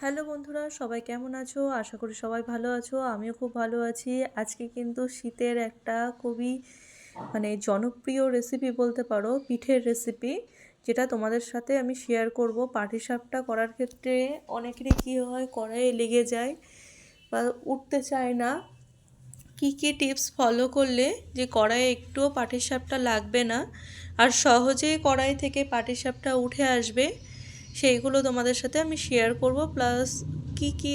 Hello বন্ধুরা, সবাই কেমন আছো? আশা করি সবাই ভালো আছো। আমিও খুব ভালো আছি। আজকে কিন্তু শীতের একটা খুবই জনপ্রিয় রেসিপি বলতে পারো, পিঠের রেসিপি, যেটা তোমাদের সাথে আমি শেয়ার করব। পাটিসাপটা করার ক্ষেত্রে অনেকেরই কী হয়, কড়াইয়ে লেগে যায় বা উঠতে চায় না। কী কী টিপস ফলো করলে যে কড়াইয়ে একটুও পাটিসাপটা লাগবে না আর সহজেই কড়াই থেকে পাটিসাপটা উঠে আসবে, সেইগুলো তোমাদের সাথে আমি শেয়ার করব। প্লাস কি কি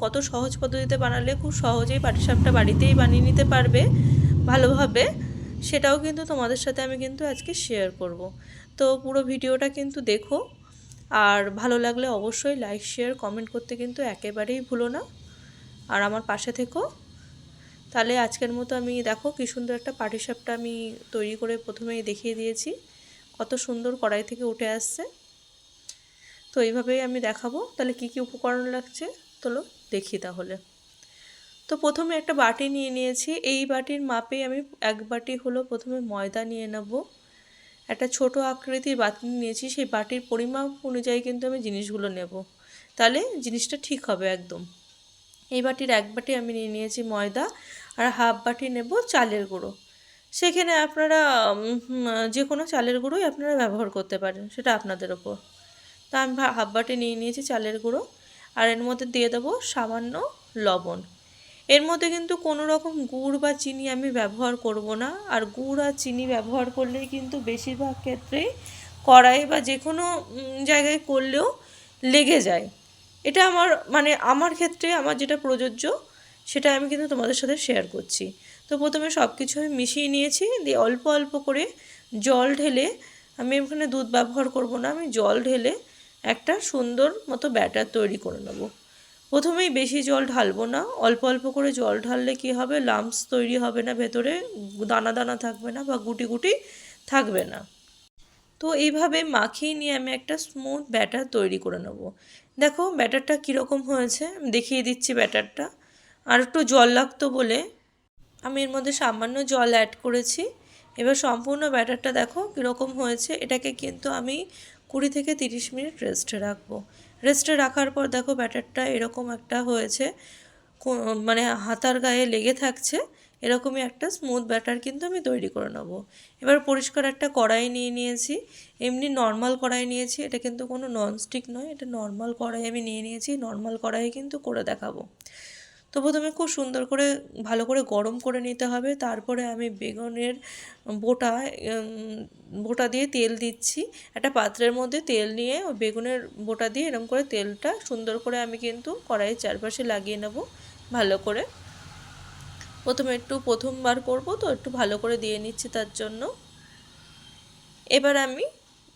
কত সহজ পদ্ধতিতে বানালে খুব সহজেই পাটিসাপটা বাড়িতেই বানিয়ে নিতে পারবে ভালোভাবে, সেটাও কিন্তু তোমাদের সাথে আমি কিন্তু আজকে শেয়ার করব। তো পুরো ভিডিওটা কিন্তু দেখো, আর ভালো লাগলে অবশ্যই লাইক শেয়ার কমেন্ট করতে কিন্তু একেবারেই ভুলো না, আর আমার পাশে থেকো। তাহলে আজকের মতো আমি দেখো কি সুন্দর একটা পাটিসাপটা আমি তৈরি করে প্রথমেই দেখিয়ে দিয়েছি, কত সুন্দর কড়াই থেকে উঠে আসছে। তো এইভাবেই আমি দেখাবো। তাহলে কি কি উপকরণ লাগছে চলো দেখি তাহলে। তো প্রথমে একটা বাটি নিয়ে নিয়েছি। এই বাটির মাপে আমি 1 বাটি হলো প্রথমে ময়দা নিয়ে নেব। একটা ছোট আকৃতির বাটি নিয়েছি, সেই বাটির পরিমাপ অনুযায়ী কিন্তু আমি জিনিসগুলো নেব, তাহলে জিনিসটা ঠিক হবে একদম। এই বাটির 1 বাটি আমি নিয়ে নিয়েছি ময়দা, আর হাফ বাটি নেব চালের গুঁড়ো। সেখানে আপনারা যে কোনো চালের গুঁড়োই আপনারা ব্যবহার করতে পারেন, সেটা আপনাদের ওপর। তা আমি হাফ বাটি নিয়ে নিয়েছি চালের গুঁড়ো, আর এর মধ্যে দিয়ে দেবো সামান্য লবণ। এর মধ্যে কিন্তু কোনো রকম গুড় বা চিনি আমি ব্যবহার করব না। আর গুড় আর চিনি ব্যবহার করলেই কিন্তু বেশিরভাগ ক্ষেত্রেই কড়াই বা যে কোনো জায়গায় করলেও লেগে যায়। এটা আমার ক্ষেত্রে আমার যেটা প্রযোজ্য, সেটা আমি কিন্তু তোমাদের সাথে শেয়ার করছি। তো প্রথমে সব কিছু আমি মিশিয়ে নিয়েছি, দিয়ে অল্প অল্প করে জল ঢেলে, আমি এখানে দুধ ব্যবহার করব না, আমি জল ঢেলে একটা সুন্দর মতো ব্যাটার তৈরি করে নেব। প্রথমেই বেশি জল ঢালবো না, অল্প অল্প করে জল ঢাললে কী হবে, লাম্পস তৈরি হবে না, ভেতরে দানা দানা থাকবে না বা গুটি গুটি থাকবে না। তো এইভাবে মাখিয়ে নিয়ে আমি একটা স্মুথ ব্যাটার তৈরি করে নেব। দেখো ব্যাটারটা কীরকম হয়েছে, আমি দেখিয়ে দিচ্ছি ব্যাটারটা। আর একটু জল লাগতো বলে আমি এর মধ্যে সামান্য জল অ্যাড করেছি। এবার সম্পূর্ণ ব্যাটারটা দেখো কীরকম হয়েছে। এটাকে কিন্তু আমি 20 থেকে 30 মিনিট রেস্টে রাখবো। রেস্টে রাখার পর দেখো ব্যাটারটা এরকম একটা হয়েছে, হাতার গায়ে লেগে থাকছে। এরকমই একটা স্মুথ ব্যাটার কিন্তু আমি তৈরি করে নেব। এবার পরিষ্কার একটা কড়াই নিয়ে নিয়েছি, এমনি নর্মাল কড়াই নিয়েছি, এটা কিন্তু কোনো ননস্টিক নয়, এটা নর্মাল কড়াই আমি নিয়ে নিয়েছি। নর্মাল কড়াইয়ে কিন্তু করে দেখাবো। তো প্রথমে খুব সুন্দর করে ভালো করে গরম করে নিতে হবে। তারপরে আমি বেগুনের বোটা বোটা দিয়ে তেল দিচ্ছি। একটা পাত্রের মধ্যে তেল নিয়ে ওই বেগুনের বোটা দিয়ে এরকম করে তেলটা সুন্দর করে আমি কিন্তু কড়াইয়ের চারপাশে লাগিয়ে নেব ভালো করে। প্রথমবার করব তো একটু ভালো করে দিয়ে নিচ্ছি তার জন্য। এবার আমি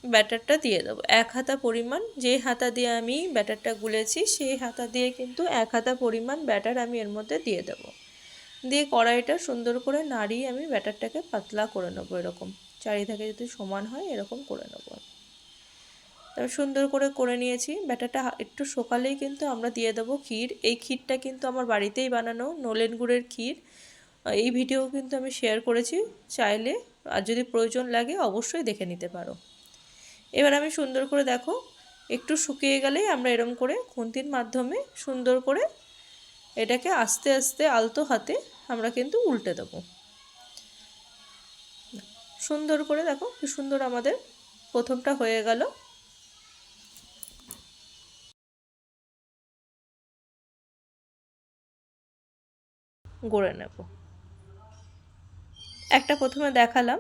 ব্যাটারটা দিয়ে দেবো 1 হাতা পরিমাণ। যে হাতা দিয়ে আমি ব্যাটারটা গুলেছি সেই হাতা দিয়ে কিন্তু 1 হাতা পরিমাণ ব্যাটার আমি এর মধ্যে দিয়ে দেবো। দিয়ে কড়াইটা সুন্দর করে নাড়িয়ে আমি ব্যাটারটাকে পাতলা করে নেবো, এরকম চারিদিকে যদি সমান হয় এরকম করে নেবো। তবে সুন্দর করে নিয়েছি। ব্যাটারটা একটু শুকালেই কিন্তু আমরা দিয়ে দেবো ক্ষীর। এই ক্ষীরটা কিন্তু আমার বাড়িতেই বানানো নলেন গুড়ের ক্ষীর। এই ভিডিও কিন্তু আমি শেয়ার করেছি, চাইলে আর যদি প্রয়োজন লাগে অবশ্যই দেখে নিতে পারো। এবার আমি সুন্দর করে দেখো একটু শুকিয়ে গেলেই আমরা এরম করে খুন্তির মাধ্যমে সুন্দর করে এটাকে আস্তে আস্তে আলতো হাতে আমরা কিন্তু উল্টে দেবো। সুন্দর করে দেখো কি সুন্দর আমাদের প্রথমটা হয়ে গেল। গড়ে নেব একটা, প্রথমে দেখালাম,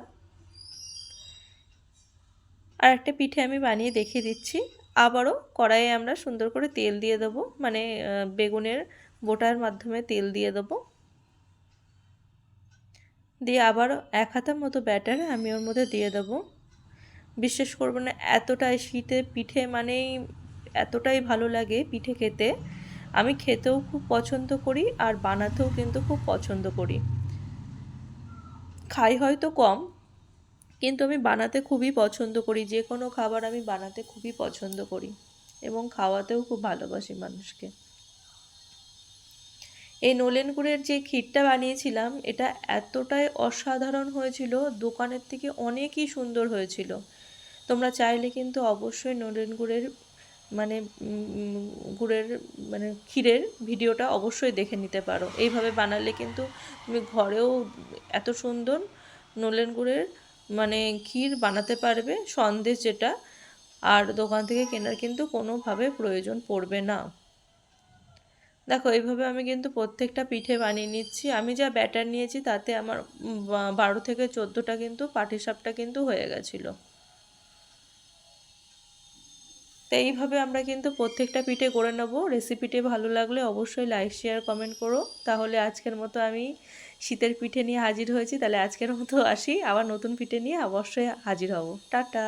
আর একটা পিঠে আমি বানিয়ে দেখিয়ে দিচ্ছি। আবারও কড়াইয়ে আমরা সুন্দর করে তেল দিয়ে দেবো, বেগুনের বোটার মাধ্যমে তেল দিয়ে দেবো। দিয়ে আবার 1 হাতার মতো ব্যাটার আমি ওর মধ্যে দিয়ে দেবো। বিশ্বাস করবো না, এতটাই শীতে পিঠে এতটাই ভালো লাগে পিঠে খেতে। আমি খেতেও খুব পছন্দ করি আর বানাতেও কিন্তু খুব পছন্দ করি। খাই হয়তো কম, কিন্তু আমি বানাতে খুবই পছন্দ করি। যে কোনো খাবার আমি বানাতে খুবই পছন্দ করি এবং খাওয়াতেও খুব ভালোবাসি মানুষকে। এই নলেন গুড়ের যে ক্ষীরটা বানিয়েছিলাম এটা এতটাই অসাধারণ হয়েছিল, দোকানের থেকে অনেকই সুন্দর হয়েছিল। তোমরা চাইলে কিন্তু অবশ্যই নলেন গুড়ের মানে গুড়ের মানে ক্ষীরের ভিডিওটা অবশ্যই দেখে নিতে পারো। এইভাবে বানালে কিন্তু তুমি ঘরেও এত সুন্দর নলেন গুড়ের মানে ক্ষীর বানাতে পারবে, সন্দেশ যেটা, আর দোকান থেকে কেনার কিন্তু কোনোভাবে প্রয়োজন পড়বে না। দেখো এইভাবে আমি কিন্তু প্রত্যেকটা পিঠে বানিয়ে নিচ্ছি। আমি যা ব্যাটার নিয়েছি তাতে আমার 12 থেকে 14টা কিন্তু পাটিসাপটা কিন্তু হয়ে গেছিলো। তো এইভাবে আমরা কিন্তু প্রত্যেকটা পিঠে করে নেব। রেসিপিটি ভালো লাগলে অবশ্যই লাইক শেয়ার কমেন্ট করো। তাহলে আজকের মতো আমি শীতের পিঠে নিয়ে হাজির হয়েছি। তাহলে আজকের মতো আসি, আবার নতুন পিঠে নিয়ে অবশ্যই হাজির হব। টাটা।